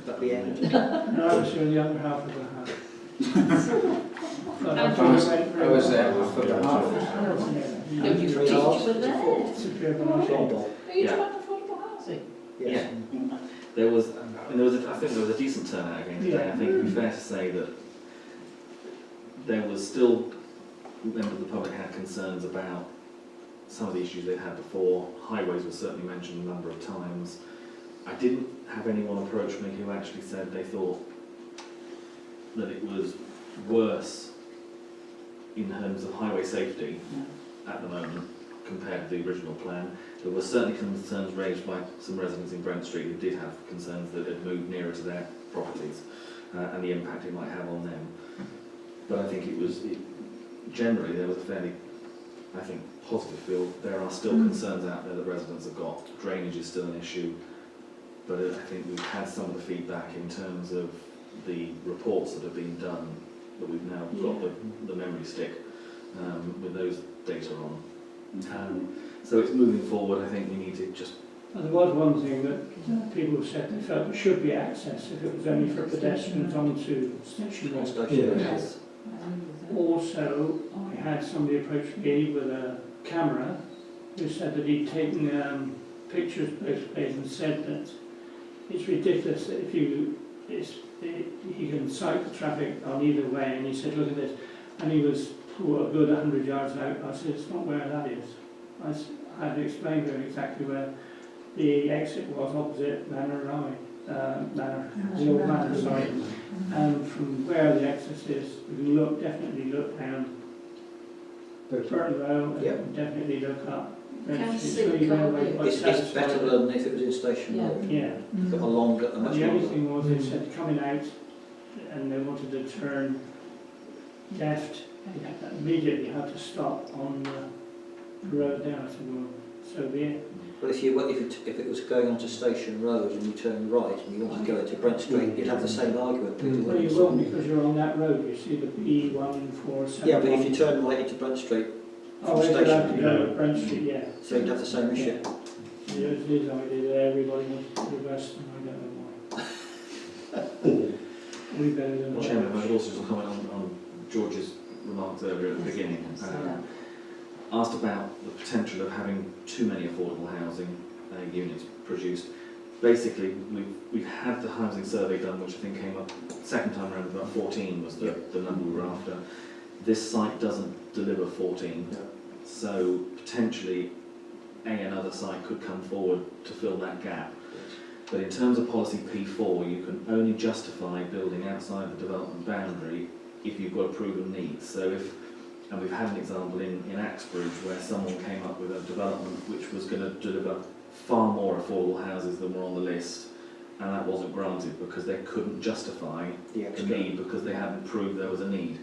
At the end. No, I was in the other half of the house. I was there half of the half. No, you were there. Superb. Are you talking about affordable housing? Yes. Yeah. There was, I think there was a decent turnout again today. I think it would be fair to say that there was still, members of the public had concerns about some of the issues they'd had before. Highways was certainly mentioned a number of times. I didn't have anyone approach me who actually said they thought that it was worse in terms of highway safety at the moment compared to the original plan. There were certainly concerns raised by some residents in Brent Street who did have concerns that it had moved nearer to their properties and the impact it might have on them. But I think generally there was a fairly, I think, positive feel. There are still concerns out there that residents have got. Drainage is still an issue, but I think we've had some of the feedback in terms of the reports that have been done, that we've now got the memory stick with those data on. So it's moving forward. I think we need to just... And there was one thing that people said they felt there should be access if it was only for pedestrians onto Station Road. Yes. Also, I had somebody approach me with a camera who said that he'd taken pictures both ways and said that it's ridiculous that if you can sight the traffic on either way, and he said, look at this, and he was a good 100 yards out. I said, it's not where that is. I had to explain to him exactly where the exit was, opposite Manor, the old Manor site, and from where the exit is, we can definitely look down Burton Road, and definitely look up. It's better than if it was in Station Road. Yeah. Got a longer, a much The only longer. thing was they said coming out and they wanted to turn left, they immediately had to stop on the road there. I said, well, so be it. Well, if it was going onto Station Road and you turn right and you wanted to go into Brent Street, you'd have the same argument. Well, you won't, because you're on that road. You see the B147. Yeah, but if you turn right into Brent Street from if you have to Station, go to Brent Street, yeah. so you'd have the same issue. It was his idea that everybody wants to reverse, and I don't know why. We better than Chairman, I would also just comment on George's remarks earlier at the beginning. Asked about the potential of having too many affordable housing units produced. Basically, we've had the housing survey done, which I think came up second time around, about 14 was the number we were after. This site doesn't deliver 14, so potentially another site could come forward to fill that gap. But in terms of policy P4, you can only justify building outside the development boundary if you've got a proven need. So and we've had an example in Axbridge where someone came up with a development which was going to deliver far more affordable houses than were on the list, and that wasn't granted because they couldn't justify the need because they hadn't proved there was a need.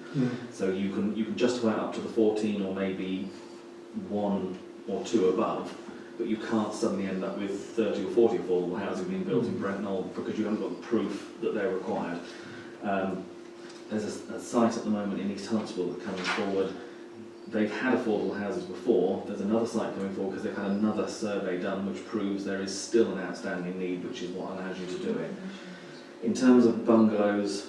So you can justify up to the 14 or maybe 1 or 2 above, but you can't suddenly end up with 30 or 40 affordable housing being built in Brent Knoll because you haven't got the proof that they're required. There's a site at the moment in East Huntsville that's coming forward. They've had affordable houses before. There's another site coming forward because they've had another survey done which proves there is still an outstanding need, which is what allows you to do it. In terms of bungalows,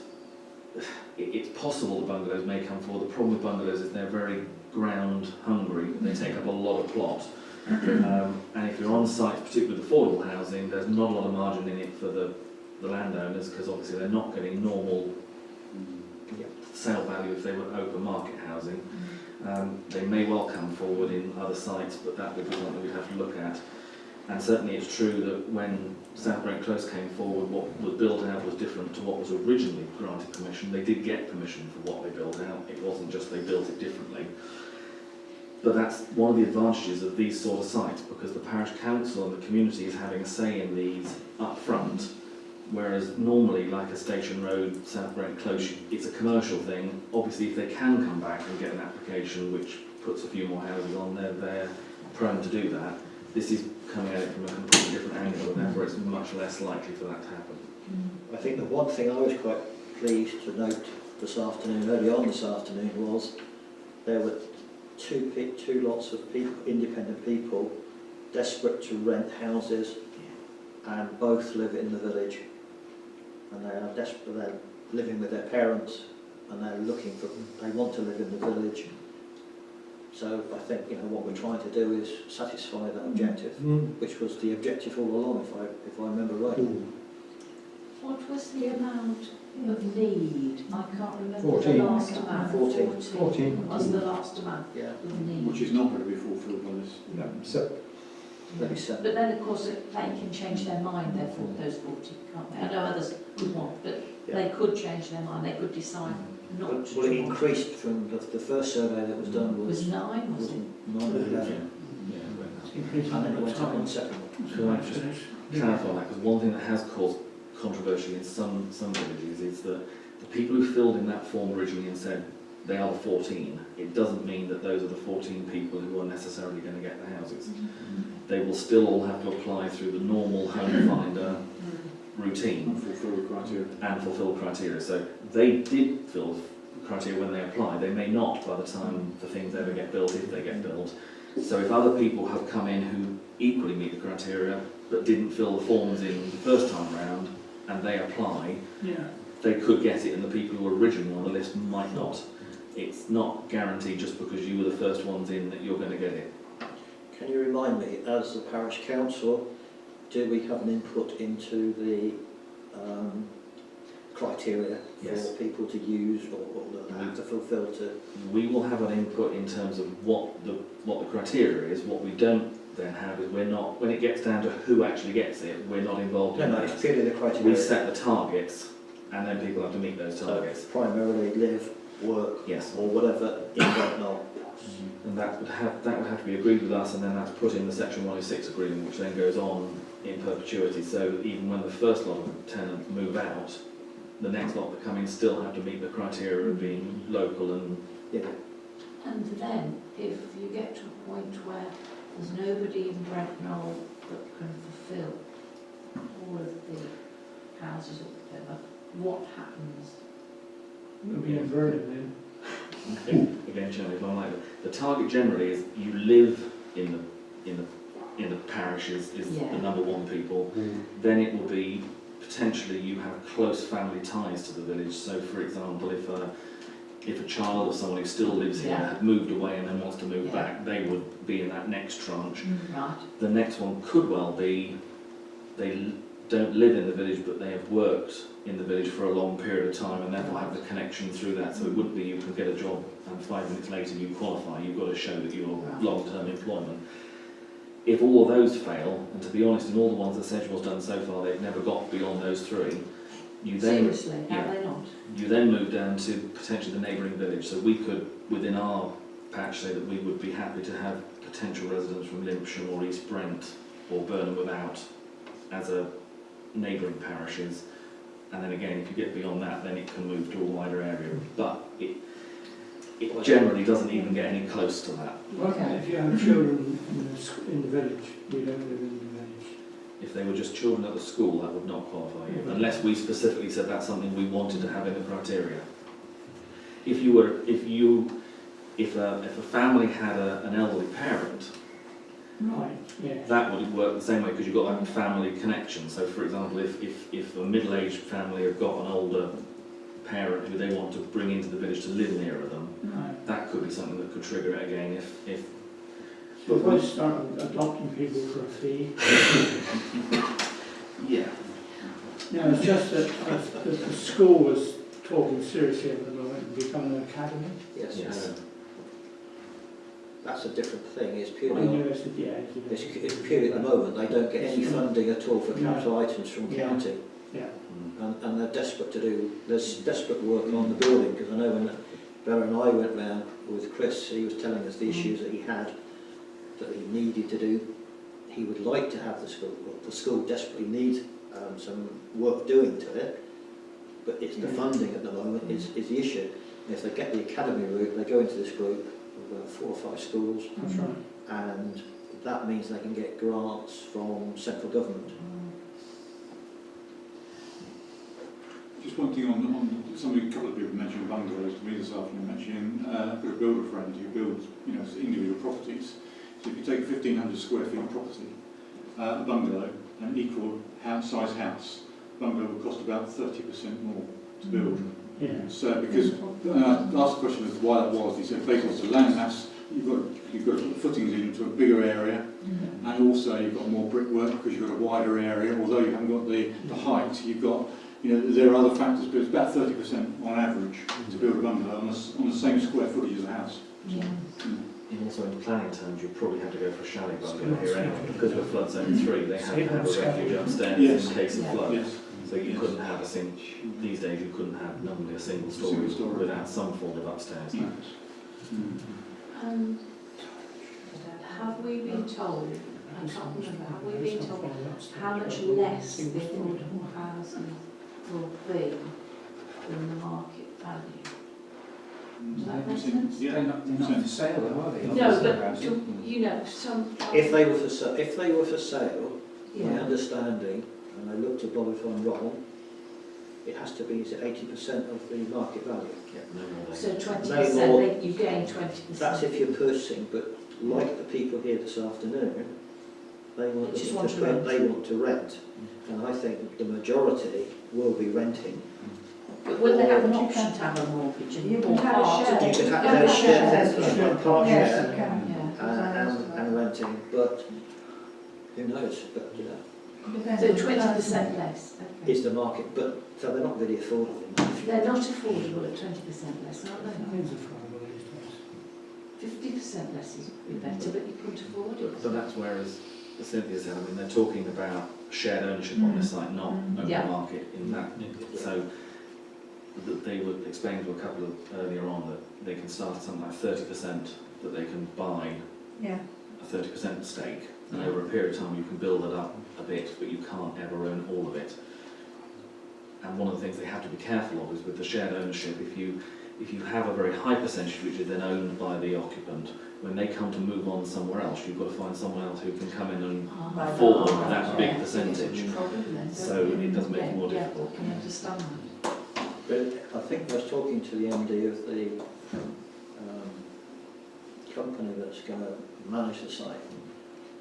it's possible that bungalows may come forward. The problem with bungalows is they're very ground hungry. They take up a lot of plot. And if you're on sites, particularly with affordable housing, there's not a lot of margin in it for the landowners because obviously they're not getting normal sale value if they were open market housing. They may well come forward in other sites, but that would be something we'd have to look at. And certainly it's true that when South Brent Close came forward, what was built out was different to what was originally granted permission. They did get permission for what they built out. It wasn't just they built it differently. But that's one of the advantages of these sort of sites, because the parish council and the community is having a say in these up front, whereas normally, like a Station Road, South Brent Close, it's a commercial thing. Obviously, if they can come back and get an application which puts a few more houses on there, they're prone to do that. This is coming at it from a completely different angle, and therefore it's much less likely for that to happen. I think the one thing I was quite pleased to note this afternoon, early on this afternoon, was there were two lots of people, independent people, desperate to rent houses and both live in the village, and they are desperate. They're living with their parents, and they're looking for. They want to live in the village. So I think what we're trying to do is satisfy that objective, which was the objective all along, if I remember right. What was the amount of need? I can't remember 14. the last amount. 14. Was the last amount Yeah, of need. Which is not going to be fulfilled by this. No, so maybe 7. But then, of course, they can change their mind, therefore, those 40, can't they? I know others would want, but they could change their mind. They could decide not to. Well, it increased from the first survey that was done It was 9, was was it? 9 or 11, Increasing and then it the went up on time. the second one. Can I just clarify that? Because one thing that has caused controversy in some villages is that the people who filled in that form originally and said they are the 14, it doesn't mean that those are the 14 people who are necessarily going to get the houses. They will still all have to apply through the normal home finder routine And fulfil the criteria. and fulfil criteria. So they did fill criteria when they applied. They may not by the time the things ever get built, if they get built. So if other people have come in who equally meet the criteria but didn't fill the forms in the first time round and they apply, Yeah. they could get it and the people who were originally on the list might not. It's not guaranteed just because you were the first ones in that you're going to get it. Can you remind me, as the parish council, do we have an input into the criteria Yes. for people to use or that they have to fulfil to? We will have an input in terms of what the criteria is. What we don't then have is we're not, when it gets down to who actually gets it, we're not involved No, in no, that. it's purely the criteria. We set the targets and then people have to meet those So targets. primarily live, work, Yes. or whatever in Brent Knoll. And that would have to be agreed with us, and then that's put in the Section 106 agreement, which then goes on in perpetuity. So even when the first lot of tenants move out, the next lot that come in still have to meet the criteria of being local and Yeah. And then, if you get to a point where there's nobody in Brent Knoll that can fulfil all of the houses or whatever, what happens? We'll be inverted then. again, generally, if I'm like the target generally is you live in the parish is Yeah. the number one people. Then it will be potentially you have close family ties to the village. So, for example, if a child or someone who still lives here Yeah. had moved away and then wants to move Yeah. back, they would be in that next tranche. Right. The next one could well be they don't live in the village but they have worked in the village for a long period of time and therefore have the connection through that. So it wouldn't be you can get a job and 5 minutes later you qualify. You've got to show that you're Right. long-term employment. If all of those fail, and to be honest, in all the ones that Sedgemoor's done so far, they've never got beyond those 3, you then Seriously, have yeah. they not? you then move down to potentially the neighbouring village. So we could, within our patch, say that we would be happy to have potential residents from Limpsham or East Brent or Burnham Without as a neighbouring parishes. And then again, if you get beyond that, then it can move to a wider area. But it generally doesn't even get any close to that. Okay. If you have children in the village, we don't live in the village. If they were just children at the school, that would not qualify you, Yeah. unless we specifically said that's something we wanted to have in the criteria. If a family had an elderly parent, Right, yeah. that would work the same way because you've got that family connection. So, for example, if a middle-aged family have got an older parent who they want to bring into the village to live nearer them, Right. that could be something that could trigger it again. If So if I start adopting people for a fee, yeah, no, it's just that the school was talking seriously at the moment of becoming an academy. Yes. yes, That's a different thing. It's I purely know on, it's it's purely at the moment. They don't get any funding at all for capital items from Yeah. county. Yeah. And they're desperate to do, there's desperate work on the building, because I know when Bella and I went round with Chris, he was telling us the issues that he had, that he needed to do. He would like to have the school desperately needs some work doing to it, but it's the funding at the moment is the issue. And if they get the academy route, they go into this group of about 4 or 5 schools, That's right. and that means they can get grants from central government. Just one thing on somebody, a couple of people mentioned bungalows to me this afternoon, mentioning I've got a builder friend who builds, individual properties. So if you take 1,500 square feet property, a bungalow, an equal size house, bungalow would cost about 30% more to build. Yeah. So because I asked the question of why that was, he said basically it's a land mass, you've got to put footings into a bigger area, and also you've got more brickwork because you've got a wider area. Although you haven't got the height, you've got, you know, there are other factors, but it's about 30% on average to build a bungalow on the same square footage as a house. Yeah. And also in planning terms, you probably have to go for a chalet bungalow here anyway, because we're flood zone 3, they have to have a refuge upstairs Yes. in case of flood. Yes. So you couldn't have a single, these days you couldn't have normally a single story without some form of upstairs. No. Have we been told, I can't remember, have we been told how much less the affordable housing will be than the market value? Does that make sense? Yeah. They're not for sale, though, are they? No, but you know, some. If they were for sale, my Yeah. understanding, and I looked above if I'm wrong, it has to be, is it 80% of the market value? Yeah, no more than So No more. 20%, you gain 20%. That's if you're purchasing, but like the people here this afternoon, they want, They just to want to rent. rent. They want to rent, and I think the majority will be renting. But will they have an option to have a mortgage and You or can have a part share. of You it? could have Yeah, their that's share, right. their part Yes, share, you can. Yeah. and renting, but who knows? But So 20% less. Okay. is the market? But so they're not really affordable. They're not affordable at 20% less, aren't they? It's affordable these days. 50% less is be better, but you couldn't afford it. So that's where, as Cynthia said, I mean, they're talking about shared ownership on this site, not open Yeah. market in that. So that they were explaining to a couple of earlier on that they can start at something like 30%, that they can buy Yeah. a 30% stake, and over a period of time you can build it up a bit, but you can't ever own all of it. And one of the things they have to be careful of is with the shared ownership, if you have a very high percentage which is then owned by the occupant, when they come to move on somewhere else, you've got to find someone else who can come in and afford that big percentage. So it does make it more difficult. Yeah, I can understand that. But I think I was talking to the MD of the company that's going to manage the site,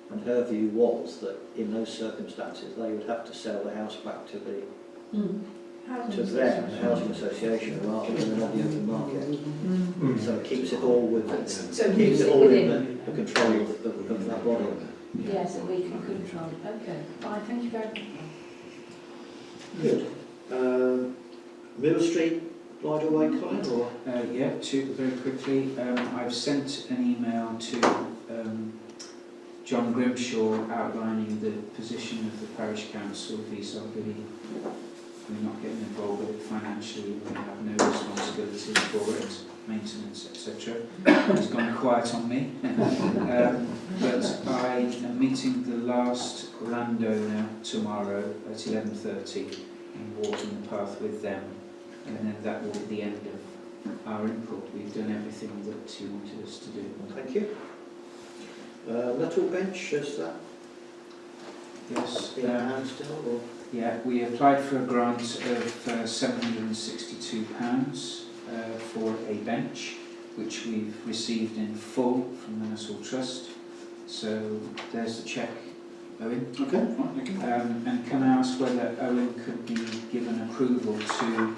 and her view was that in those circumstances they would have to sell the house back to the to them, the housing association, rather than on the open market. So it keeps it all with So keeps keeps it it all within. in the control of that body. Yes, that we can control. Okay, fine, thank you very much. Good. Mill Street, Bridal Way, Colin, or? Yeah, very quickly. I've sent an email to John Grimshaw outlining the position of the Parish Council vis-à-vis we're not getting involved with it financially, we have no responsibility for it, maintenance, etc. He's gone quiet on me. But I am meeting the last landowner tomorrow at 11:30 and walking the path with them, and then that will be the end of our input. We've done everything that you wanted us to do. Thank you. Little Bench, is that Yes. in our hands still, or? Yeah, we applied for a grant of £762 for a bench, which we've received in full from the Nussall Trust. So there's the cheque, Owen. Okay, fine, thank you. And can I ask whether Owen could be given approval to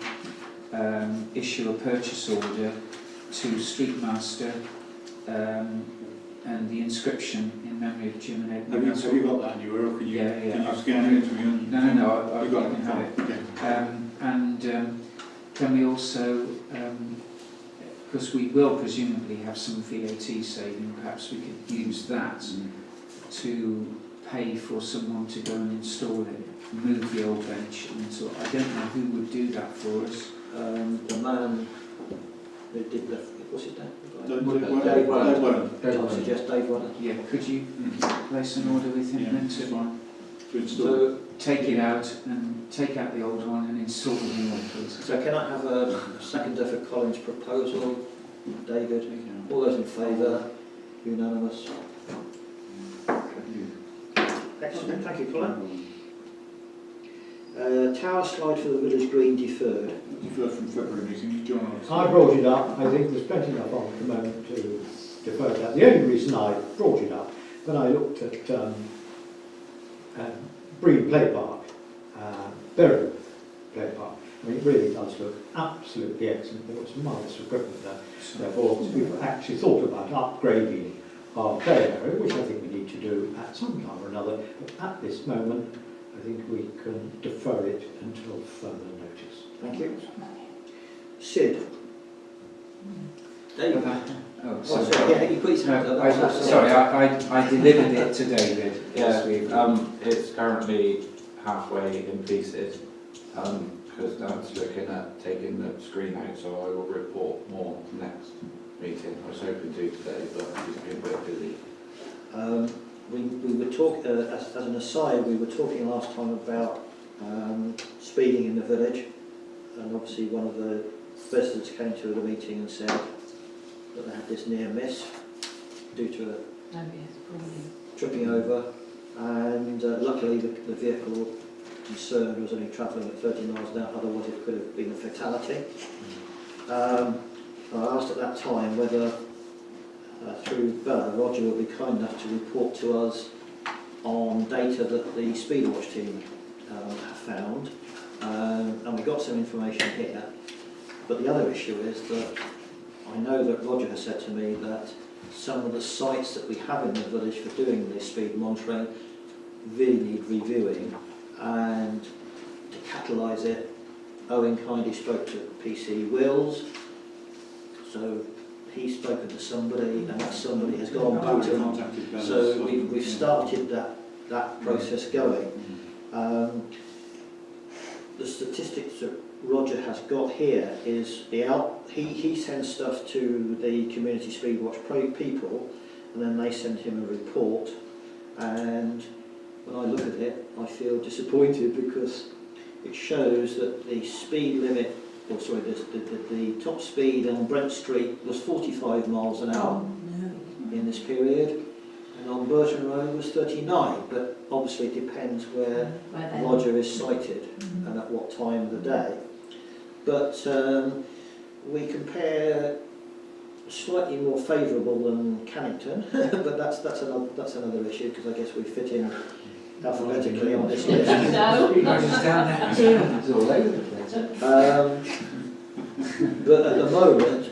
issue a purchase order to Streetmaster and the inscription in memory of Jim and Edmund Nussall? Have you got that anywhere, or can you, Yeah. can you scan it to me? No, I You got can it, have it. Okay. Can we also, because we will presumably have some VAT saving, perhaps we could use that to pay for someone to go and install it, move the old bench and so I don't know who would do that for us. The man who did the, what's his name? Dave Dave Wellens. Wellens. I suggest Dave Wellens. Yeah, could you place an order with him Yeah, then it's to fine. To install. So, take it out and take out the old one and install the new one, please? so can I have a seconder for Colin's proposal? David? All those in favour? Unanimous? Excellent, thank you, Colin. Tower slide for the village green deferred. Deferred from February meeting, John. I brought it up. I think there's plenty enough on at the moment to defer that. The only reason I brought it up, when I looked at Bream Play Park, Berry Play Park. I mean, it really does look absolutely excellent. There was some marvellous equipment there. Therefore, we've actually thought about upgrading our play area, which I think we need to do at some time or another. But at this moment, I think we can defer it until further notice. Thank you. Sid? David? Oh, Sorry, sorry. yeah, he put his hand up. Sorry, I delivered it to David. Yeah, week. it's currently halfway in pieces, because Dan's looking at taking the screen out, so I will report more next meeting. I was hoping to today, but he's been a bit busy. We were talking, as an aside, we were talking last time about speeding in the village, and obviously one of the residents came to the meeting and said that they had this near miss due to a tripping over, and luckily the vehicle concerned was only travelling at 30 miles an hour, otherwise it could have been a fatality. I asked at that time whether through Bella, Roger would be kind enough to report to us on data that the Speedwatch team have found, and we got some information here. But the other issue is that I know that Roger has said to me that some of the sites that we have in the village for doing this speed monitoring really need reviewing, and to catalyse it, Owen kindly spoke to PC Wills, so he's spoken to somebody, and that somebody has gone back to him. So we've started that process going. The statistics that Roger has got here is he sends stuff to the community Speedwatch people, and then they send him a report, and when I look at it I feel disappointed because it shows that the speed limit, or sorry, the top speed on Brent Street was 45 miles an hour in this period, and on Burton Road was 39, but obviously it depends where Roger is sighted and at what time of the day. But we compare slightly more favourable than Cannington, but that's another issue, because I guess we fit in alphabetically on this list. It's all over the place. But at the moment,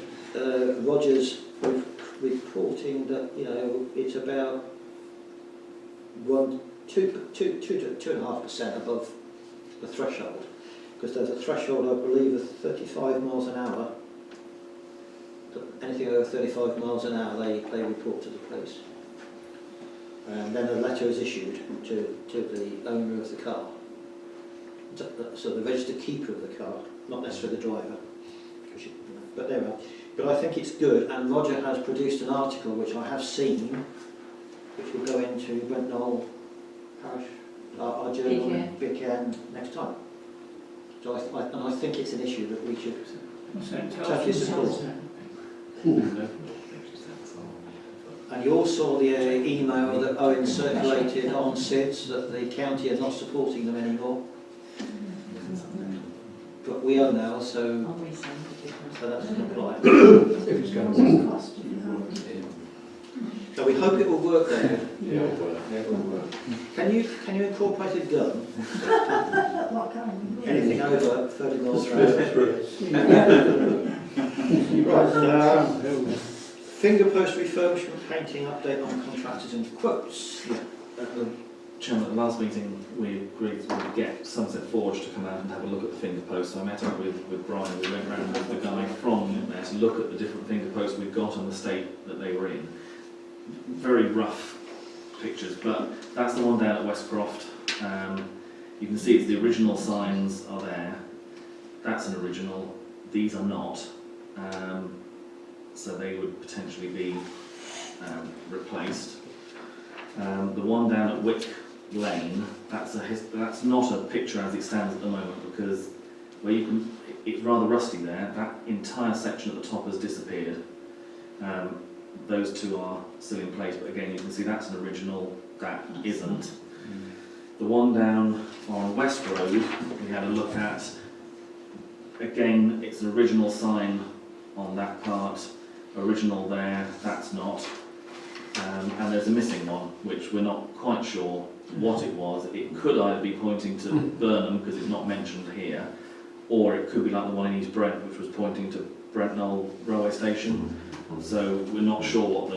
Roger's reporting that it's about 2.5% above the threshold, because there's a threshold, I believe, of 35 miles an hour. Anything over 35 miles an hour, they report to the police. And then a letter is issued to the owner of the car. So the registered keeper of the car, not necessarily the driver. But there we are. But I think it's good, and Roger has produced an article which I have seen, which will go into Brent Knoll Parish, our journal, Big N next time. So I think it's an issue that we should totally support. And you all saw the email that Owen circulated on SIDS that the county are not supporting them anymore. But we are now, so that doesn't apply. If it's going to work. So we hope it will work there. Yeah, it will work. Can you incorporate a gun? Anything over 30 miles per hour. Right. Finger post refurbishment, painting, update on contractors and quotes. Chairman, at the last meeting we agreed to get Sunset Forge to come out and have a look at the finger posts. So I met up with Brian, we went round with the guy from there to look at the different finger posts we've got and the state that they were in. Very rough pictures, but that's the one down at Westcroft. You can see it's the original signs are there. That's an original, these are not. So they would potentially be replaced. The one down at Wick Lane, that's not a picture as it stands at the moment, because where you can, it's rather rusty there. That entire section at the top has disappeared. Those two are still in place, but again you can see that's an original, that isn't. The one down on West Road we had a look at, again it's an original sign on that part, original there, that's not. And there's a missing one, which we're not quite sure what it was. It could either be pointing to Burnham, because it's not mentioned here, or it could be like the one in East Brent, which was pointing to Brent Knoll railway station. So we're not sure what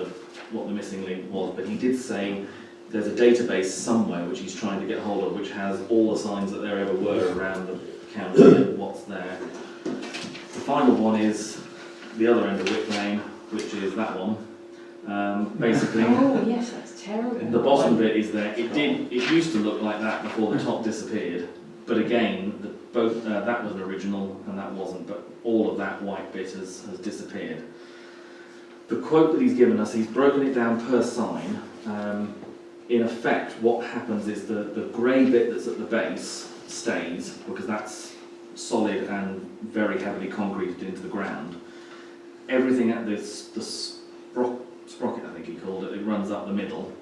the missing link was, but he did say there's a database somewhere which he's trying to get hold of, which has all the signs that there ever were around the county and what's there. The final one is the other end of Wick Lane, which is that one. Basically, Oh, yes, that's terrible. the bottom bit is there. It used to look like that before the top disappeared, but again, that was an original and that wasn't, but all of that white bit has disappeared. The quote that he's given us, he's broken it down per sign. In effect, what happens is the grey bit that's at the base stays, because that's solid and very heavily concreted into the ground. Everything at the sprocket, I think he called it runs up the middle,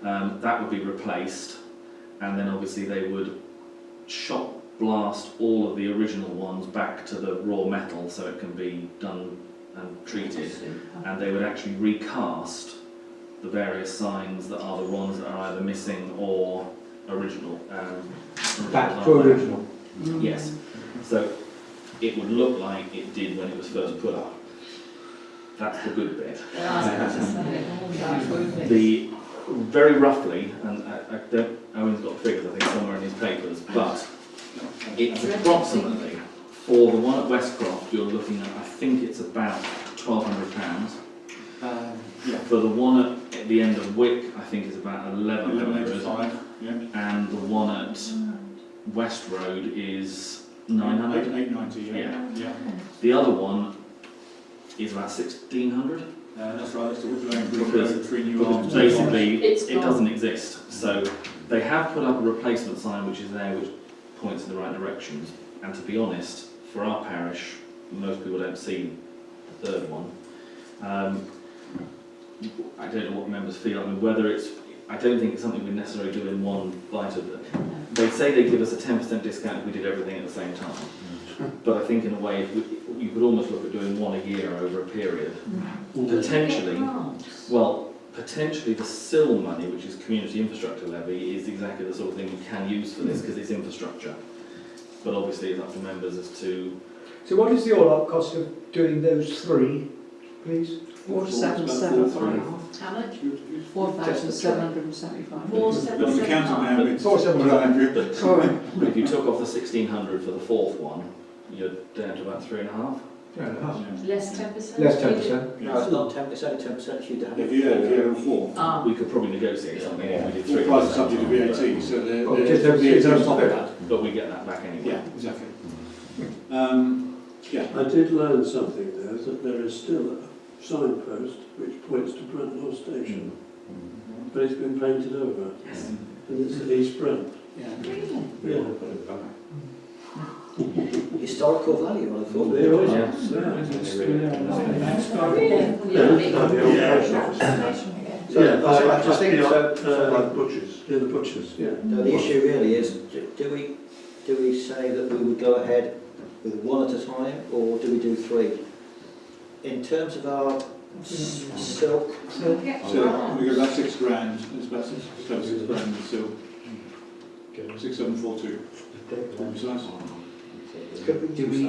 that would be replaced, and then obviously they would shot blast all of the original ones back to the raw metal so it can be done and treated, and they would actually recast the various signs that are the ones that are either missing or original. Back to original. Yes. So it would look like it did when it was first put up. That's the good bit. The very roughly, and Owen's got figures I think somewhere in his papers, but it's approximately, for the one at Westcroft you're looking at, I think it's about £1,200. For the one at the end of Wick, I think it's about 1100, and the one at West Road is 900. 890, Yeah. The other one is about 1600. That's right, that's the Wick Lane Because between you and basically It's it doesn't exist. So they have put up a replacement sign which is there, which points in the right directions. And to be honest, for our parish, most people don't see the third one. I don't know what members feel. I mean, I don't think it's something we necessarily do in one bite of it. They say they give us a 10% discount if we did everything at the same time. But I think in a way, you could almost look at doing one a year over a period. Potentially, potentially the SIL money, which is Community Infrastructure Levy, is exactly the sort of thing you can use for this because it's infrastructure. But obviously it's up to members as to... So what is the all-up cost of doing those three, please? 4775. How much? 4,775. But the council now, it's 4,700. Sorry. But if you took off the 1600 for the fourth one, you're down to about 3.5. Less 10%? Less 10%. No, it's not 10%, 10% you'd have. if you had four. Ah. We could probably negotiate something if we did All 3. prices subject to VAT, so Oh, they're just over VAT on top of 3,000. that. But we get that back anyway. Yeah, exactly. Yeah. I did learn something there, that there is still a signpost which points to Brent Knoll Station, but it's been painted over, Yes. and it's at East Brent. Really? Yeah. Historical value, I thought. There is. Yeah. Yeah, I just think like butchers. Yeah, the butchers, yeah. No, the issue really is, do we say that we would go ahead with one at a time, or do we do 3? In terms of our silk, So we go about £6,000, it's about £6,000 in silk. 6742. To be precise. Do we?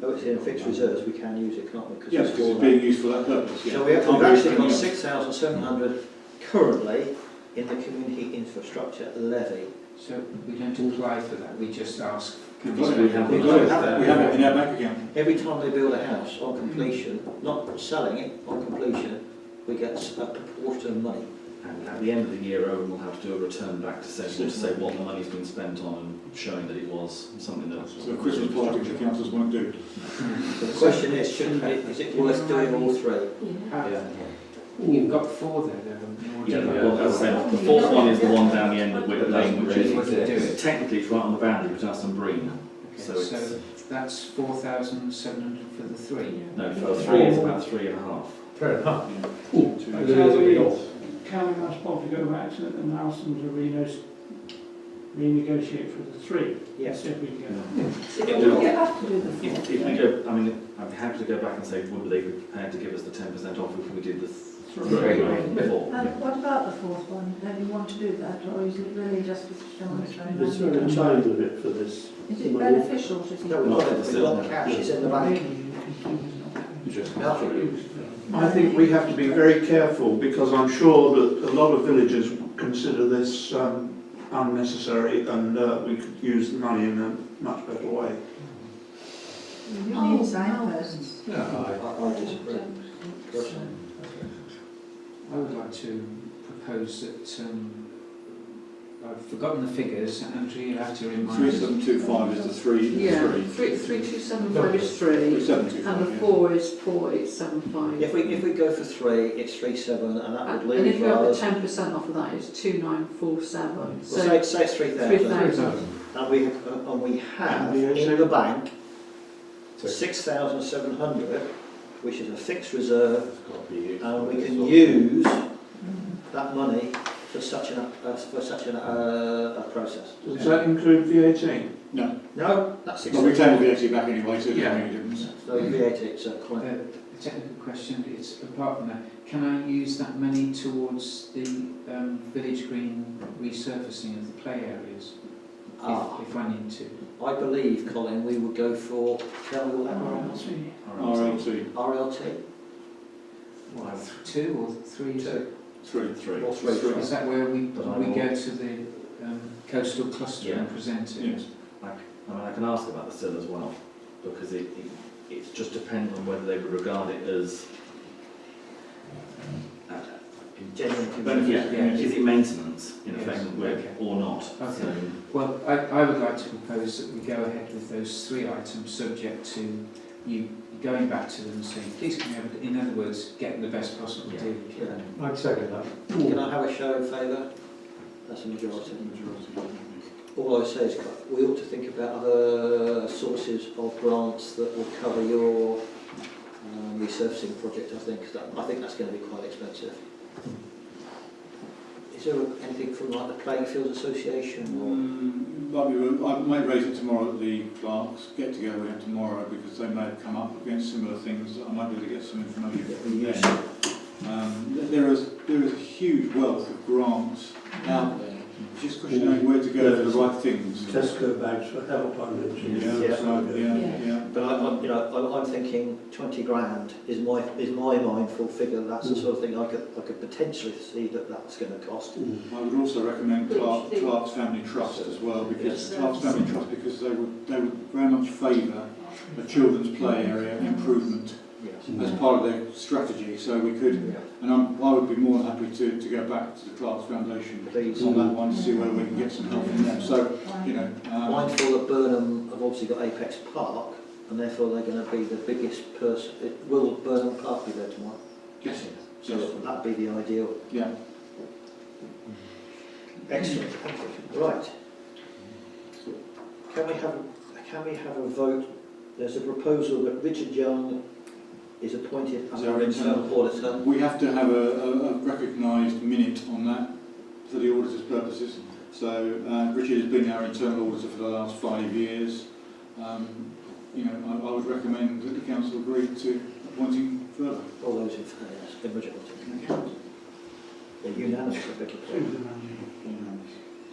oh, it's in fixed reserves, we can use it, can't we? Yes, because it's being used for that purpose. Yeah. So we've actually got 6,700 currently in the community infrastructure levy. So we don't apply for that. We just ask. We have it in our bank account. Every time they build a house on completion, not selling it, on completion, we get a proportion of money. And at the end of the year, Owen will have to do a return back to say what the money's been spent on and showing that it was something that... So Christmas party the councils won't do. So the question is, is it worth doing all 3? Yeah. You've got 4 there, though. Yeah, well, as I said, the fourth one is the one down the end of Wick Lane, which Do is it. technically it's right on the boundary between us and Breen. Okay, So it's... so that's 4,700 for the 3. No, for 3 it's about 3.5. Fair enough. Can we ask Bob to go back to and ask them to renegotiate for the 3? Yes. See if we can get If we go, I mean, I'd be happy to go back and say, would they be prepared to give us the 10% off if we did the before. What about the fourth one? Don't you want to do that, or is it really just for demonstration? Is there a time limit for this? Is it beneficial to No, people? we've got cash, it's in the bank. I think we have to be very careful because I'm sure that a lot of villagers consider this unnecessary and we could use the money in a much better way. You need signposts. I disagree. Personally. I would like to propose that, I've forgotten the figures, Andrew, you'll have to remind me. 3725 is the three. Yeah, Three. 3275 is 3, 3725. and the 4 is 4875. If we go for 3, it's 37, and that would And if leave you have the us. 10% off of that, it's 2947. Well, So say it's 3,000. 3,000. And we have in the bank 6,700, which is a fixed reserve, and we can use that money for such a process. Does that include VAT? No, No, that's but we take the 6,700. VAT back anyway, so it Yeah. doesn't make a difference. So VAT, it's a coin. A technical question, it's apart from that, can I use that money towards the village green resurfacing of the play areas? If I need to. I believe, Colin, we would go for, tell me what that was? RLT. RLT? 2 or 3? Two. Three. Or three. Is that where we But I go will- to the coastal cluster and present it? Yes. I mean, I can ask about the sill as well, because it's just dependent on whether they would regard it as Genuine Benefit. Yeah. is it maintenance in Yes. effect Okay. or not? Okay. So, Well, I would like to propose that we go ahead with those 3 items, subject to you going back to them and saying, please can you have, in other words, get the best possible Yeah. deal. Yeah. I'd second that. Can I have a show of favour? That's a majority. All I say is we ought to think about other sources of grants that will cover your resurfacing project. I think that's going to be quite expensive. Is there anything from like the Playing Fields Association? I might raise it tomorrow at the clerks get together with them tomorrow because they may have come up against similar things that I might be able to get some information from them. There is a huge wealth of grants out there. It's just a question of knowing where to go for the right things. Tesco bags for help, I mentioned. Yeah. But I'm thinking 20 grand is my mindful figure. That's the sort of thing I could potentially see that's going to cost. I would also recommend Clark's Family Trust as well, because Clark's Family Trust, because they would very much favour a children's play area improvement as part of their strategy. So we could, and I would be more than happy to go back to the Clark's Foundation Please. on that one to see whether we can get some help from them. So Mindful that Burnham have obviously got Apex Park, and therefore they're going to be the biggest person. Will Burnham Park be there tomorrow? yes, So that'd be the ideal. yeah. Excellent. Thank you. Right. Can we have a vote? There's a proposal that Richard Young is appointed as our internal auditor. We have to have a recognised minute on that for the auditor's purposes. So Richard has been our internal auditor for the last 5 years. I would recommend that the council agree to appointing further. All those in favour? Yes, the majority. They're unanimous, I beg your pardon.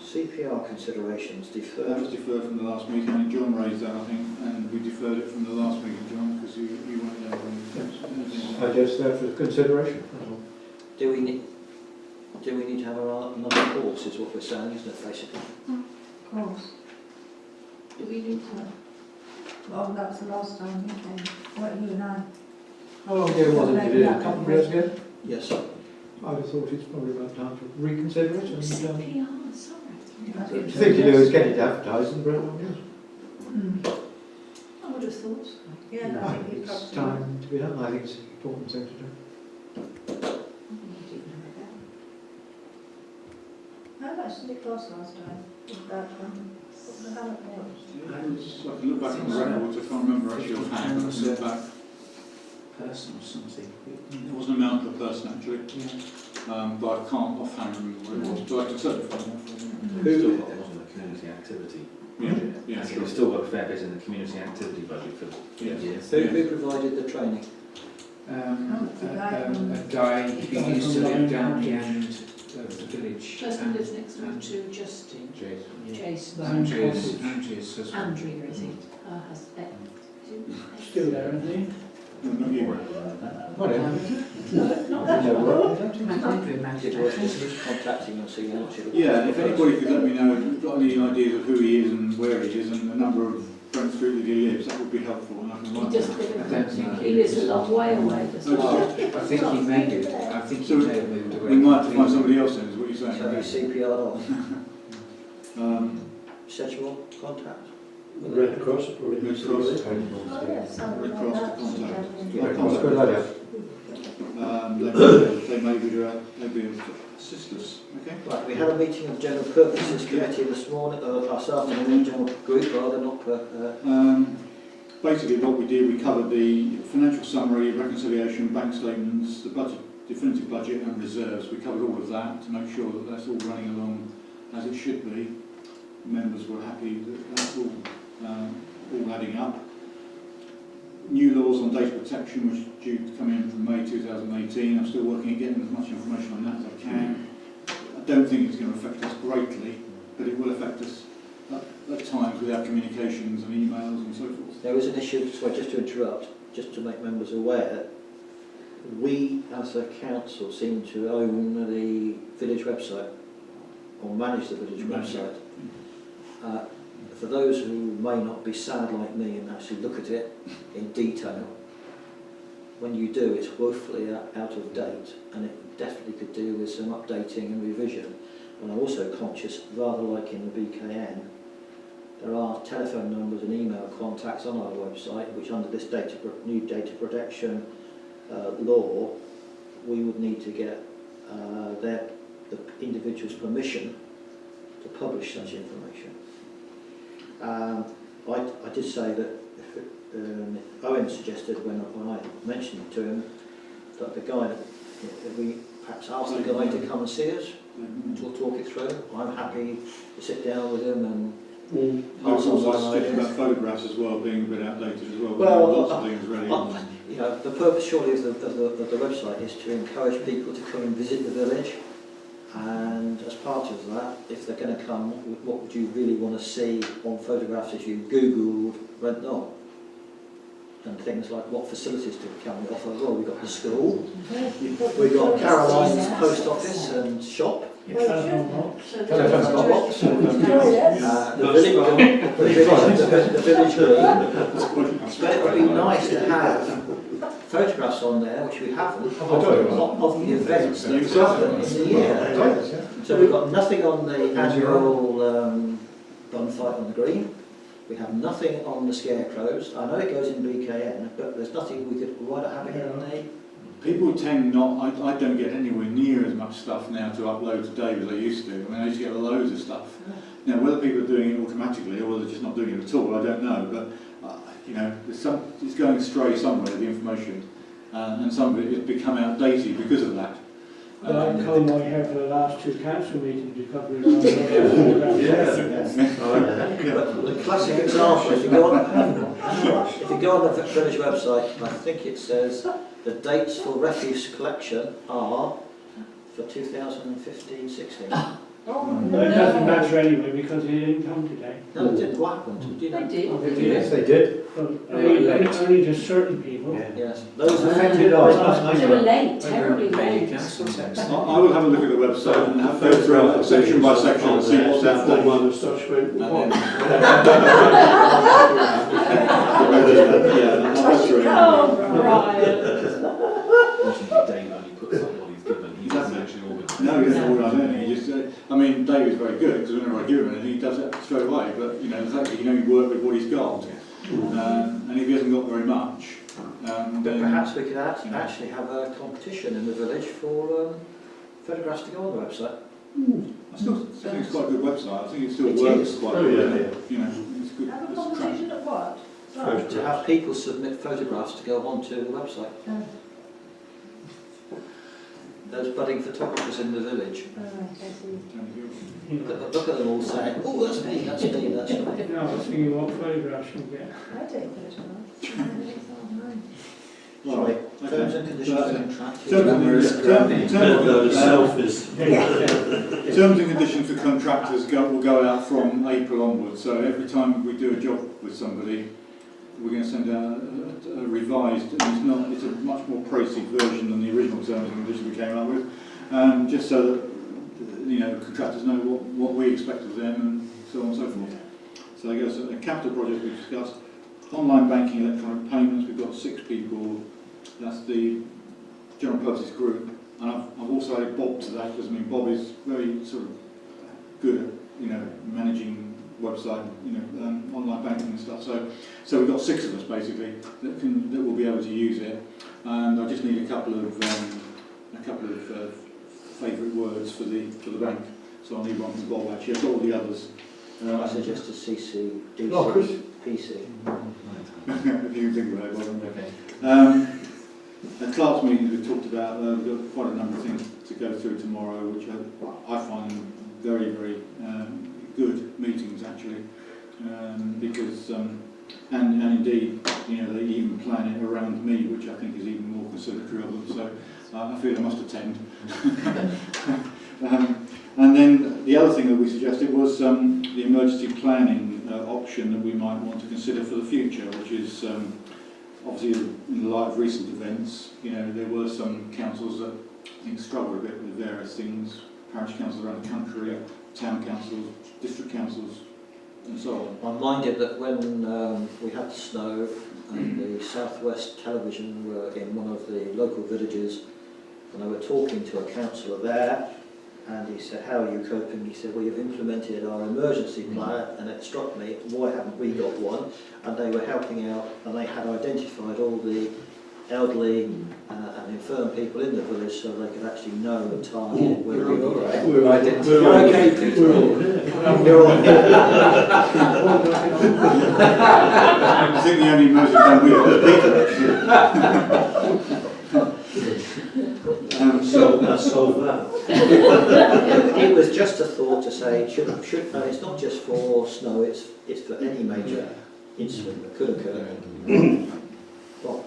CPR considerations That deferred. was deferred from the last meeting, and John raised that, I think, and we deferred it from the last meeting, John, because you weren't there when. I just there for consideration. Do we need to have another course, is what we're saying, isn't it, basically? Of course. Do we need to? Well, that was the last time you came. What, you and I? How long ago was it you did it? A couple of years ago? Yes. I would have thought it's probably about time to reconsider it. And, CPR, sorry. I think you do is get it advertised and bring it on, yes. I would have thought so. Yeah, I think you It's probably. time to be done. I think it's an important thing to do. How much did it cost last time? About how much was? I can look back on the records, I can't remember actually offhand, but I can look back. Person or something. It wasn't an amount per person actually, Yeah. but I can't offhand remember what it was, but I can certainly find out for you. We've still got a lot in the community activity budget. Yeah. So we've still got a fair bit in the community activity budget for Yes. years. Who provided the training? A guy who used to live down the end of the village. Person lives next door to Justin. Jason. Andrew's husband. Andrea, is it? Still there, isn't he? Not you. It's worth just contacting and seeing how much it Yeah, and if anybody could let me know if you've got any ideas of who he is and where he is and the number of Brent Street that he lives, that would be helpful. And I can He write just that. he lives a long way away, doesn't he? I think he may do. I think he So may have moved away. We might have to find somebody else then, is what you're saying. So he's CPR off. Um, Schedule contact. The Red Cross probably. Red Cross. Needs to Red Cross to contact. Yeah, That's a good idea. They may be able to assist us. Okay. Right, we had a meeting of General Purposes Committee this morning, last afternoon, general group rather, not Basically what we did, we covered the financial summary, reconciliation, bank statements, the budget, definitive budget and reserves. We covered all of that to make sure that that's all running along as it should be. Members were happy that that's all adding up. New laws on data protection, which are due to come in from May 2018. I'm still working at getting as much information on that as I can. I don't think it's going to affect us greatly, but it will affect us at times with our communications and emails and so forth. There is an issue, so just to interrupt, just to make members aware, we as a council seem to own the village website, or manage the village website. For those who may not be sad like me and actually look at it in detail, when you do, it's woefully out of date, and it definitely could do with some updating and revision. And I'm also conscious, rather like in the BKN, there are telephone numbers and email contacts on our website, which under this new data protection law, we would need to get the individual's permission to publish such information. I did say that Owen suggested when I mentioned to him that the guy that we perhaps ask the guy to come and see us, to talk it through. I'm happy to sit down with him and pass on my Talking ideas. about photographs as well being a bit outdated as well. Well, lots of things really. You know, the purpose surely of the website is to encourage people to come and visit the village, and as part of that, if they're going to come, what would you really want to see on photographs if you googled Brent Knoll? And things like what facilities do we offer? Well, we've got the school, we've got Caroline's post office and shop, Telephone box. telephone box, the village green. But it would be nice to have photographs on there, which we haven't, of the events that happen in the year. So we've got nothing on the annual gunfight on the green. We have nothing on the scarecrows. I know it goes in BKN, but there's nothing we could quite have it in the... People tend not, I don't get anywhere near as much stuff now to upload to Dave as I used to. I mean, I used to get loads of stuff. Now, whether people are doing it automatically or whether they're just not doing it at all, I don't know. But, you know, it's going astray somewhere, the information. And some of it has become outdated because of that. Like Colm, I have the last two council meetings you covered. The classic example, if you go on the village website, I think it says the dates for refuse collection are for 2015-16. But it doesn't matter anyway because he didn't come today. No, it didn't. What happened? Did you know? They did. Yes, they did. Well, only just certain people. Yes. Those Affected affected us. They were late, terribly late. I will have a look at the website and have go through it section by section and see what's out there. One as such went. Yeah, that's true. Oh, right. Dave only puts up what he's given, he doesn't actually organise. No, he doesn't organise anything. He just, I mean, Dave is very good because whenever I give him anything, he does it straight away. But you know, the fact that he can only work with what he's got, and if he hasn't got very much, But then perhaps we could actually have a competition in the village for photographs to go on the website. I still think it's quite a good website. I think it still It works is. quite Oh, well. yeah. You know, it's good. Have a It's crap. competition at what? To have people submit photographs to go onto the website. Those budding photographers in the village. Look at them all saying, oh, that's me, that's me, that's me. No, I was thinking what photographs you'll get. I take photographs. Sorry, terms and conditions of contract. Terms and conditions for contractors will go out from April onwards. So every time we do a job with somebody, we're going to send out a revised, and it's a much more processed version than the original terms and conditions we came up with, just so that contractors know what we expect of them and so on and so forth. So I guess a capital project we've discussed, online banking, electronic payments, we've got 6 people. That's the general purposes group, and I've also added Bob to that because Bob is very sort of good at managing website, online banking and stuff. So we've got 6 of us basically that will be able to use it, and I just need a couple of favourite words for the bank. So I'll need one from Bob actually. I've got all the others. I suggested CC, DC, Lockers. PC. If you think about it, Bob. Okay. At Clark's meeting we talked about, we've got quite a number of things to go through tomorrow, which I find very, very good meetings actually, because and indeed they even plan it around me, which I think is even more conciliatory of them. So I feel I must attend. And then the other thing that we suggested was the emergency planning option that we might want to consider for the future, which is obviously in the light of recent events, there were some councils that I think struggled a bit with various things, parish councils around the country, town councils, district councils, and so on. I'm minded that when we had the snow and the Southwest Television were in one of the local villages, and they were talking to a councillor there, and he said, "How are you coping?" He said, "Well, you've implemented our emergency plan," and it struck me, why haven't we got one? And they were helping out, and they had identified all the elderly and infirm people in the village so they could actually know and target where we were at. We're Okay, Peter. We're all here. You're on here. I think the only emergency plan we have is Peter. So let's solve that. It was just a thought to say, it's not just for snow, it's for any major incident that could occur. Well,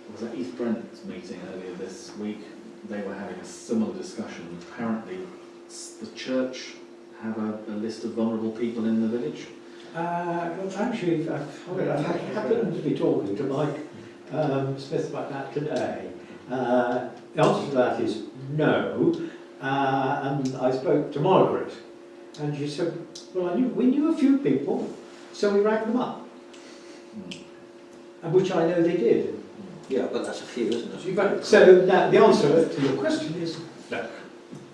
I was at East Brent's meeting earlier this week. They were having a similar discussion. Apparently, the church have a list of vulnerable people in the village. Actually, I happened to be talking to Mike Smith about that today. The answer to that is no. And I spoke to Margaret, and she said, "Well, we knew a few people, so we rang them up." And which I know they did. yeah, but that's a few, isn't it? So now the answer to your question is no.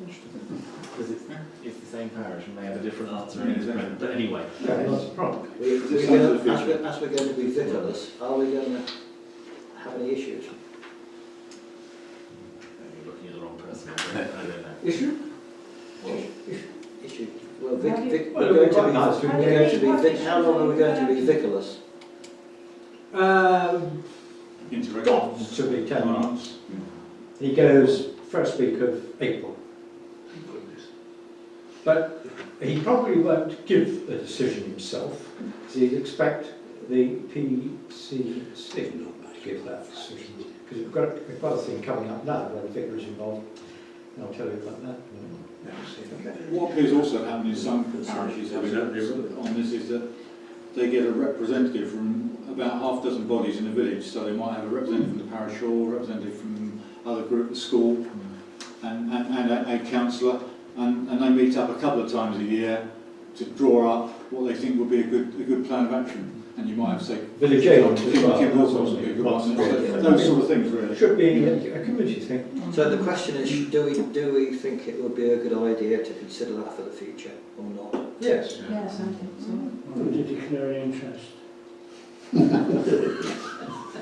Because it's the same parish and they have a different answer in East Brent. But anyway. No, that's a problem. As we're going to be vicarless, are we going to have any issues? You're looking at the wrong person. I don't know. Issue? Issue. Well, Well, we're going quite nice. to be how long are we going to be vicarless? Got to be 10 months. He goes first week of April. But he probably won't give the decision himself, because he'd expect the PCC to give that decision. Because we've got a thing coming up now where the vicar is involved. And I'll tell you about that. What appears also happening in some parishes on this is that they get a representative from about half a dozen bodies in the village, so they might have a representative from the parish hall, a representative from other group at school, and a councillor, and they meet up a couple of times a year to draw up what they think would be a good plan of action. And you might have, say, Village aid as Kim well. Wilson's a good one. Those sort of things, really. It should be a community thing. So the question is, do we think it would be a good idea to consider that for the future or not? Yes. Yes, I think so. Would you declare interest?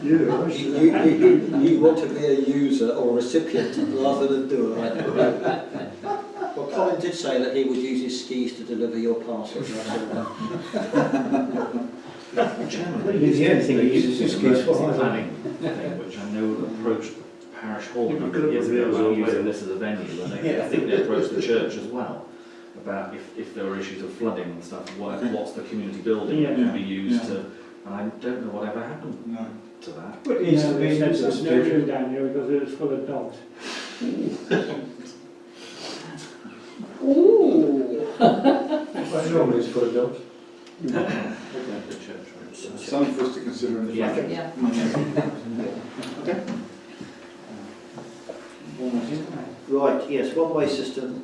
You want to be a user or recipient rather than doer. Well, Colin did say that he would use his skis to deliver your parcels. Really the only thing he uses his skis for. Planning thing, which I know approached Parish Hall a number of years ago when using this as a venue, and I think they approached the church as well about if there were issues of flooding and stuff, what's the community building that can be used to And I don't know whatever happened No. to that. But it needs to No, be they said there's no room instituted. down here because it was full of dogs. Well, normally it's full of dogs. Something for us to consider in the Yeah. future. Yeah. Okay. Right, yes, one-way system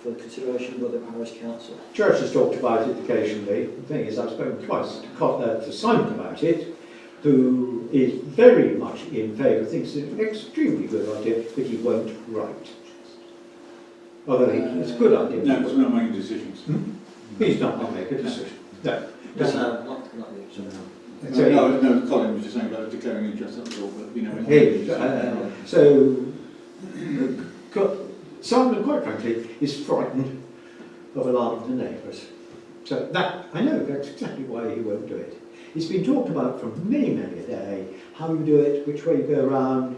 for consideration by the parish council. Church has talked about it occasionally. The thing is, I've spoken twice to Simon about it, who is very much in favour, thinks it's an extremely good idea, but he won't write. Although it's a good idea. No, because we're not making decisions. He's not going to make a decision. No. No, Doesn't- not you. So No, Colin was just saying about declaring interest, that was all, but, you know. So, Simon, quite frankly, is frightened of alarming the neighbours. So that, I know, that's exactly why he won't do it. It's been talked about for many, many a day, how you do it, which way you go around.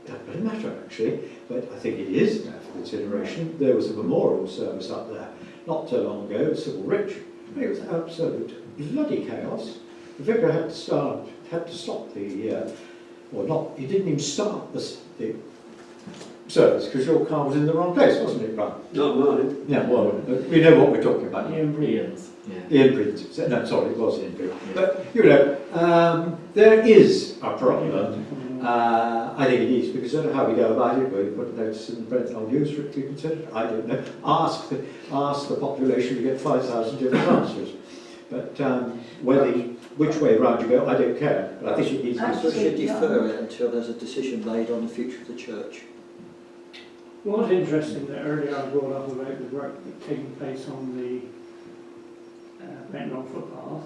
That doesn't matter, actually, but I think it is now for consideration. There was a memorial service up there not so long ago, Civil Rich. It was absolute bloody chaos. The vicar had to stop the, or not, he didn't even start the service because your car was in the wrong place, wasn't it, Brian? Not mine. Yeah, well, we know what we're talking about. Ian's, yeah. The imprint. No, sorry, it was the imprint. But, you know, there is a problem. I think it is, because I don't know how we go about it, whether you put a notice in the Brent Knoll News for it to be considered, I don't know. Ask the population to get 5,000 different answers. But which way around you go, I don't care. But I think it needs to be. So we should defer it until there's a decision made on the future of the church. Well, it's interesting that earlier I brought up about the work taking place on the Brent Knoll footpath,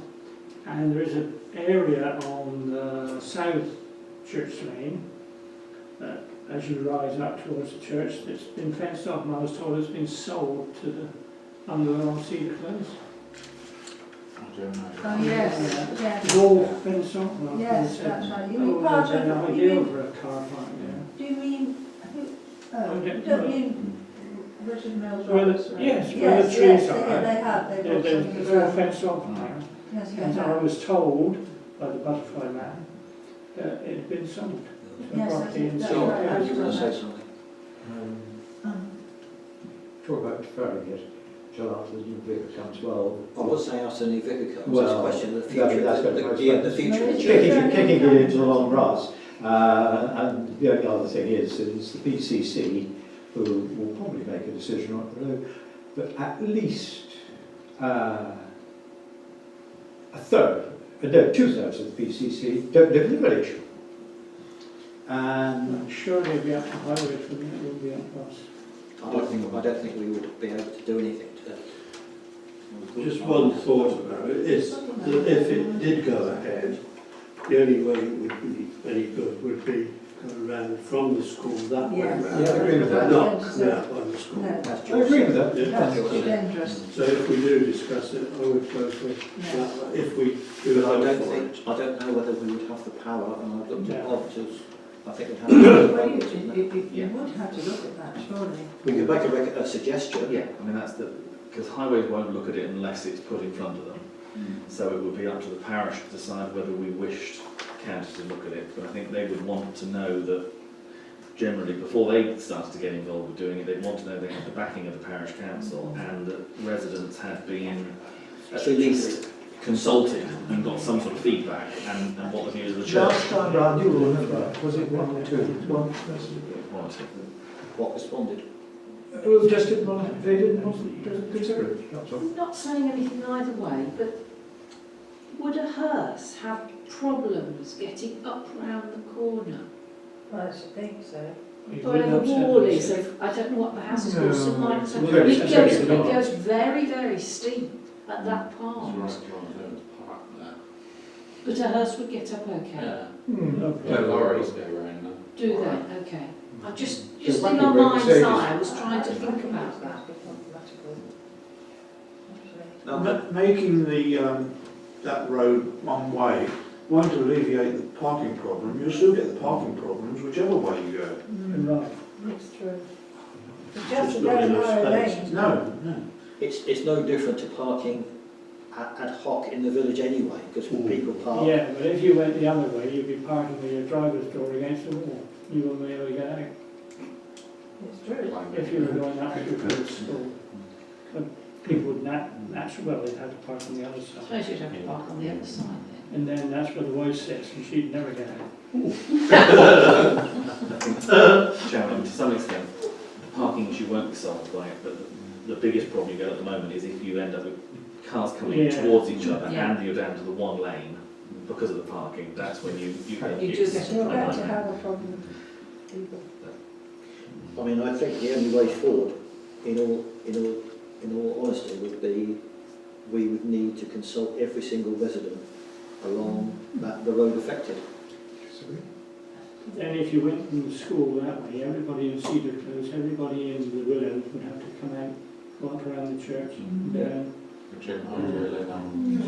and there is an area on the south Church Lane that, as you rise up towards the church, that's been fenced off, and I was told it's been sold to the underground Cedar Close. I don't know. Oh, yes, yes. It's all fenced off. And I Yes, said, that's right. You oh, mean part there's an of, you idea mean, for a car park there. do you mean, don't don't you, Richard Mills Where the- Roberts, right? yes, where the Yes, trees yes, are. they have, they've got something It's as all well. fenced off now. Yes, they And I have. was told by the butterfly man that it had been sold. to a Yes, property in that's So, right. South you want to Wales. say something? Talk about deferring it till after the new vicar comes. Well, I would say after the new vicar comes, Well, it's a question of the that's future, what I was the future of the church. kicking it into the long grass. And the only other thing is the PCC, who will probably make a decision on it, but at least a third, no, 2/3 of the PCC don't live in the village. And I'm sure they'll be up to highway for me, it will be up to us. I don't think we would be able to do anything to that. Just one thought about it is that if it did go ahead, the only way it would be any good would be go around from the school that way Yes. round. Yeah, I agree with that. Not out by the school. No, That's I agree with that. Yeah. that's too dangerous. So if we do discuss it, I would go for that way, if we do But I go don't for think, it. I don't know whether we would have the power, and I've looked at Yeah. options. I think we'd have to. Well, you would have to look at that, surely. We could make a suggestion. Yeah, I mean, that's because highways won't look at it unless it's put in front of them. So it would be up to the parish to decide whether we wished county to look at it. But I think they would want to know that generally, before they started to get involved with doing it, they'd want to know they had the backing of the parish council and that residents had been at least consulted and got some sort of feedback and what the views of the church. last time round, you will remember, was it 1 or 2? One. One or two. What responded? It was just they didn't consider it. That's all. I'm not saying anything either way, but would a hearse have problems getting up round the corner? Well, I should think so. Where the wall is, I don't know what the house is called, St Michael's. No. It goes very, very steep at that part. But a hearse would get up okay. Yeah. Okay. Lorries go around them. Do they? Okay. I just Just in like my the mind's Mercedes. eye, I was trying to think about that. Making the that road one way won't alleviate the parking problem. You'll still get the parking problems whichever way you go. Right. It's true. It's just a not very enough narrow space. lane. No, no. It's no different to parking ad hoc in the village anyway, because people park. Yeah, but if you went the other way, you'd be parking with your driver's door against the wall. You wouldn't be able to get out It's true. if you were going up to the school. But people would naturally, well, they'd have to park on the other I side. suppose you'd have to park on the other side then. And then that's where the wife sits, and she'd never get out. Chairman, to some extent, the parking issue won't be solved by it, but the biggest problem you get at the moment is if you end up with cars coming Yeah. towards each other Yeah. and you're down to the one lane because of the parking, that's when you You do it's get You're a going to problem. have a problem with people. I mean, I think the only way forward, in all honesty, would be we would need to consult every single resident along the road affected. Then if you went from the school that way, everybody in Cedar Close, everybody in the Willows would have to come out, walk around the church. Jim, I'm really now.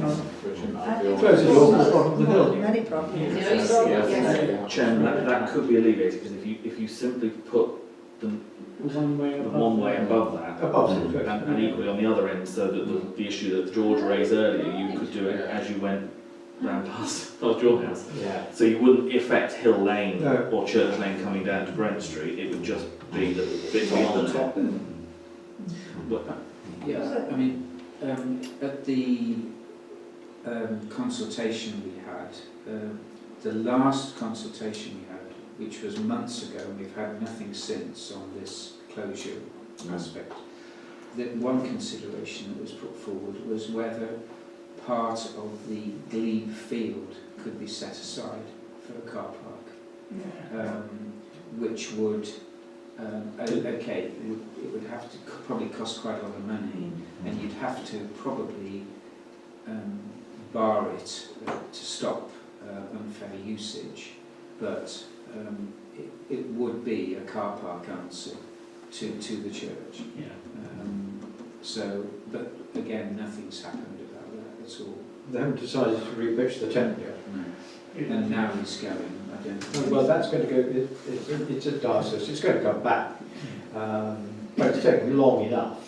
Close the door to the bottom of the hill. Many problems. Yeah. Chairman, that could be alleviated because if you simply put them One way the above. one way above that Above Cedar Close. and equally on the other end, so that the issue that George raised earlier, you could do it as you went round past your house. Yeah. So you wouldn't affect Hill Lane No. or Church Lane coming down to Brent Street, it would just be the bit beyond top that. then. But Yeah, I mean, at the consultation we had, the last consultation we had, which was months ago, and we've had nothing since on this closure aspect, that one consideration that was put forward was whether part of the glebe field could be set aside for a car park, which would, okay, it would have to probably cost quite a lot of money, and you'd have to probably bar it to stop unfair usage, but it would be a car park answer to the church. Yeah. So, but again, nothing's happened about that at all. They haven't decided to repitch the tent yet. And now he's going, I don't think. Well, that's going to go, it's a diocese, it's going to come back. But it's taken long enough.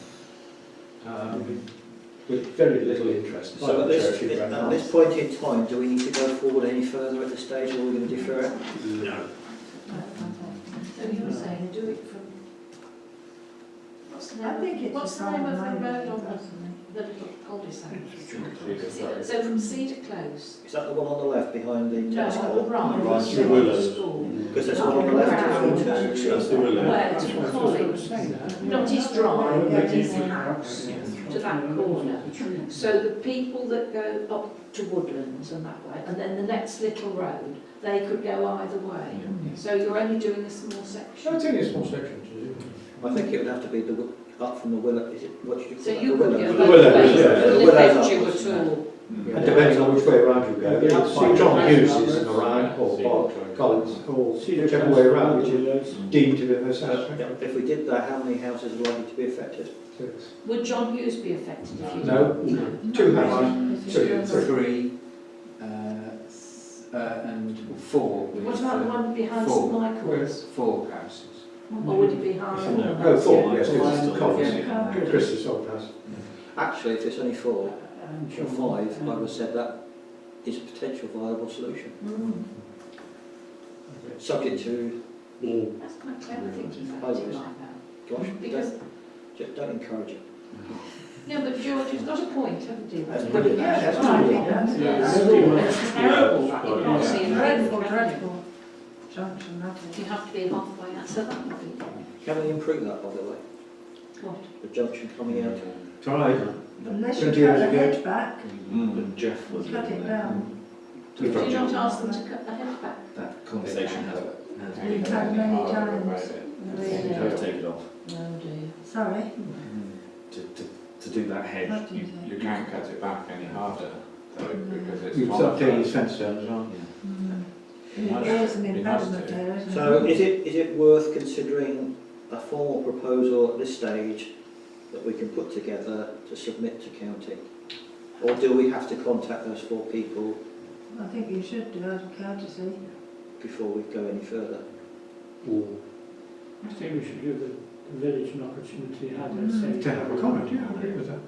With very little interest. So at this point in time, do we need to go forward any further at this stage, or are we going to defer it? No. So you were saying, do it from, I think it's what's a the name of common the road mind, on personally. the little cul-de-sac? So from Cedar Close, Is that the one on the left behind the no, tennis on the court? right, Right, is the the Willows. school. Because there's one on the left as well too. That's the Willows. Where That's to what I was college, going to say that. not his drive, Yeah, but his yeah. house, to that corner. So the people that go up to Woodlands and that way, and then the next little road, they could go either way. So you're only doing a small section. I think it's a small section to do. I think it would have to be up from the Willow, is it, what did you call So that? you The could Willows? go The both Willows, ways, yeah. it The doesn't Willows affect you upwards, at all. And depending on which way around you go, it's like John Hughes is around, or Bob Collins, or whichever way around, which is deemed to be the most satisfactory. If we did that, how many houses are likely to be affected? Would John Hughes be affected if you No, did? two houses. Three, and four. With, What about the one behind four. St Michael's? 4 houses. Or would it be higher? No, four, yes, Collins. it's Collins. Yeah. Chris's old house. Actually, if it's only 4 And or John- 5, I would have said that is a potential viable solution. Mm. Subject to, That's quite clever thinking Oh, about it yes. like that. gosh, Because, don't encourage it. no, but George, you've got a point, haven't you? That's brilliant. Yeah, That's I brilliant. think that's It's terrible that you can't see a dreadful, thing. dreadful junction, that You is. have to be halfway out, so that would be, Can we improve that, by the way? what? The junction coming out? Tried. Unless you 20 cut years the ago. hedge back, But Jeff was cut it living there. down. Did you not ask them to cut the hedge back? That conversation has We've had many times. Really? to take it off. No, dear. Sorry. To do that hedge, What did you, you You can't cut it back any harder, though, because it's. You've stopped taking his fence down as well. There is an impediment there, isn't So there? is it worth considering a formal proposal at this stage that we can put together to submit to county? Or do we have to contact those 4 people I think you should do out of courtesy. before we go any further? I think we should give the village an opportunity to have their say. To have a comment, yeah, I agree with that.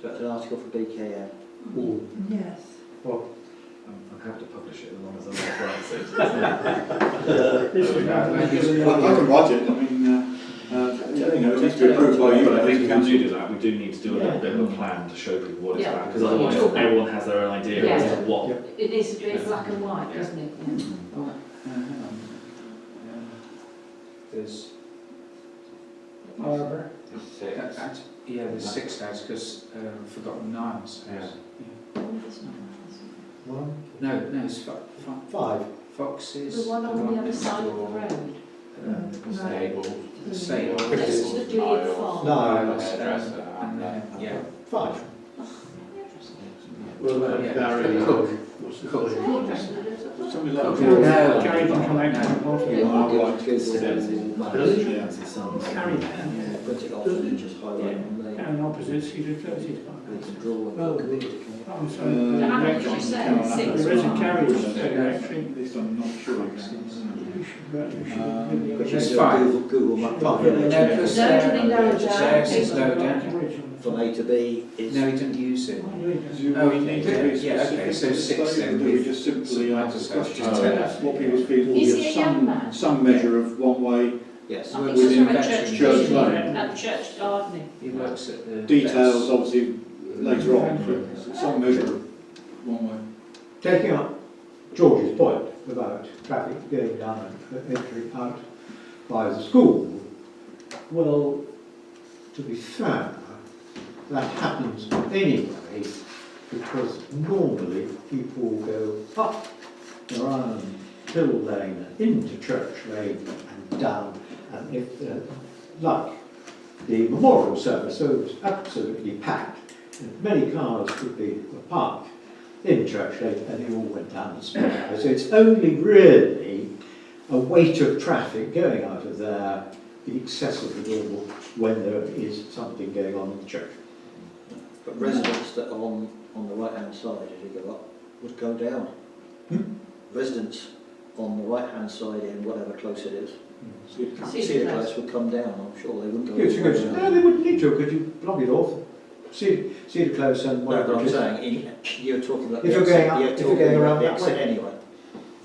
So it's an article for BKM. Ooh. Yes. I'm happy to publish it as long as I'm not rights it. This is I can write it, I mean, it needs to be approved by you. But I think if we do that, we do need to do a little bit of a plan to show people what it's Yeah. about, because otherwise everyone has their own idea as to what. It needs to be in black and white, Yeah. doesn't it? Hang on. There's Harbour. yeah, there's 6 houses because I've forgotten Niles. Yeah. Oh, it's not. One, No, it's 5. Foxes. The one on the other side of the road. Disabled. Disabled. Next to the Jubilee Farm. No. Hairdresser, And yeah. 5. Well, that Yeah. Gary, what's the called? Something like No, that. Gary can come out and help you. I'll write Google Really? yeah. Carry Print it off and then just highlight on there. and opposite Cedar Close. We can draw and put committee to come Oh, I'm sorry. How much you say? There is a carriage At actually. least I'm not sure. You should But It's just fine. Google Map No, because Totally lower down. theirs is low down. from A to B is No, he didn't use it. Do Oh, we you need did? to be Yeah, okay, specific so to the 6 statement, then. or do we just simply ask the question? Just tell us. What people's feelings Is will he be a young man? some measure of one way, yes. I think Within he's from a veteran church church gardening. lane. At church gardening. He works at the details obviously later on, but some measure of one way. Taking up George's point about traffic going down and entering out by the school, well, to be fair, that happens anyway, because normally people go up around Hill Lane and into Church Lane and down, and if, like the memorial service, so it was absolutely packed, and many cars could be parked in Church Lane, and they all went down the speedway. So it's only really a weight of traffic going out of there in excess of the normal when there is something going on in the church. But residents that are on the right hand side as you go up would go down. Residents on the right hand side in whatever close it is, Cedar Close would come down, I'm sure they wouldn't go No, they wouldn't need to, because you block it off. Cedar Close and No, whatever. but I'm saying, you're talking about If the you're going exit, up- you're if you're talking going about around the that exit way. anyway.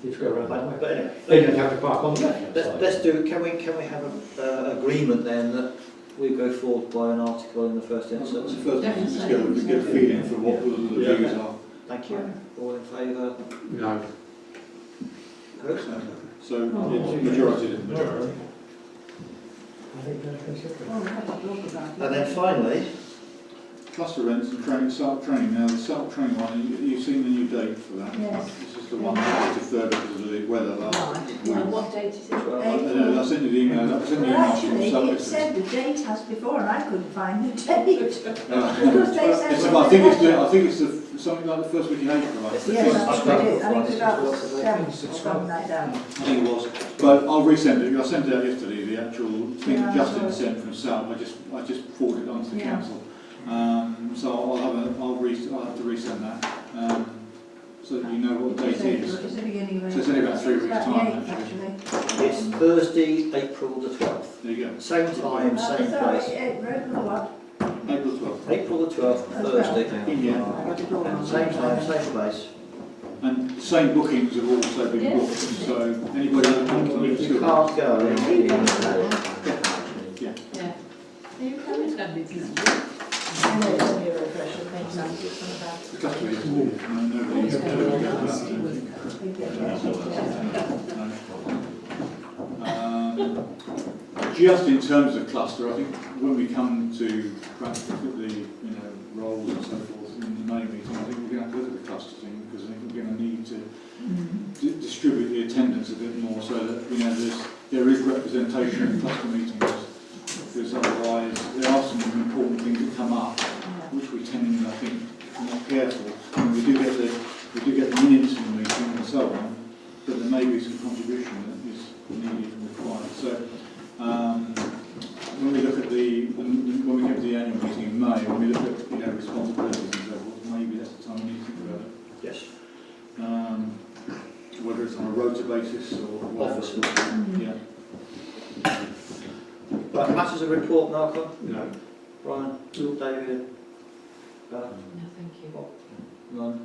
You go around that way. But anyway, They don't have to park on the left hand side. let's do, can we have an agreement then that we go forward by an article in the first instance? First, just get a feeling for what the views are. Thank you. All in favour? No. So it's majority. And then finally, Cluster events and training, SALT training. Now the SALT training one, you've seen the new date for that. Yes. This is the one that was deferred because of the weather last And week. what date is it? I sent you the email. I sent you the Well, email. actually, from it said the date has before, and I couldn't find the date. Because they said I think it's something like the first week in April. I It's think. Yes, that's what it is. I think it's about It's 7th or something like that. I think it was, but I'll resend it. I sent it out yesterday. The actual thing Yeah, Justin I saw it. sent from Sal. I just forwarded it on to the Yeah. council. So I'll have to resend that. So that you know what the date is. It's the beginning of So it's only about 3 weeks' About the time, 8th, actually. it's Thursday, April the 12th. There you go. Same time, same place. April what? April 12th. April the 12th, Thursday. Yeah. Same time, same place. And the same bookings have also been Yes. booked. So anybody that wants to If you can't go, then you Yeah. Yeah. You can, it's going to be busy. The customer is nobody's going to just in terms of cluster, I think when we come to perhaps look at the roles and so forth in the May meeting, I think we're going to have to look at the cluster thing because I think we're going to need to distribute the attendance a bit more so that there is representation in cluster meetings, because otherwise there are some important things that come up which we tend, I think, if we're not careful. And we do get the minutes from the meeting and so on, but there may be some contribution that is needed and required. So when we look at when we get to the annual meeting in May, when we look at responsibilities and so forth, maybe that's the time we need to think about it. Yes. Whether it's on a rota basis or whatever. Officers. Yeah. Right, matters of report, Malcolm? No. Brian? David? Bella? No, thank you. None?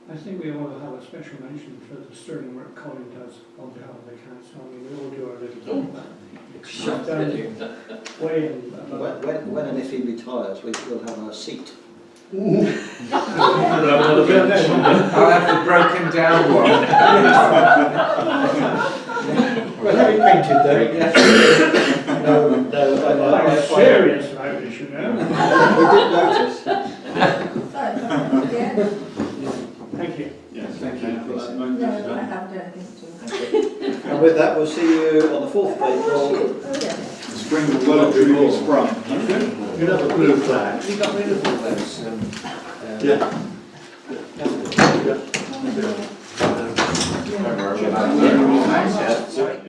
I think we ought to have a special mention for the sterling work Colin does on behalf of the council. I mean, we all do our little bit of that. She's done way above. When and if he retires, we will have a seat. I'll have the broken down one. Well, have it painted though. I'm serious about this, you know. We did notice. Yeah. Thank you. Yes, Thank you. No, I haven't done anything to And with that, we'll see you on the 4th of April. Oh, yeah. Spring will well and truly sprung. You'd have a blue flag. We got rid of all those. Yeah. Don't worry about that.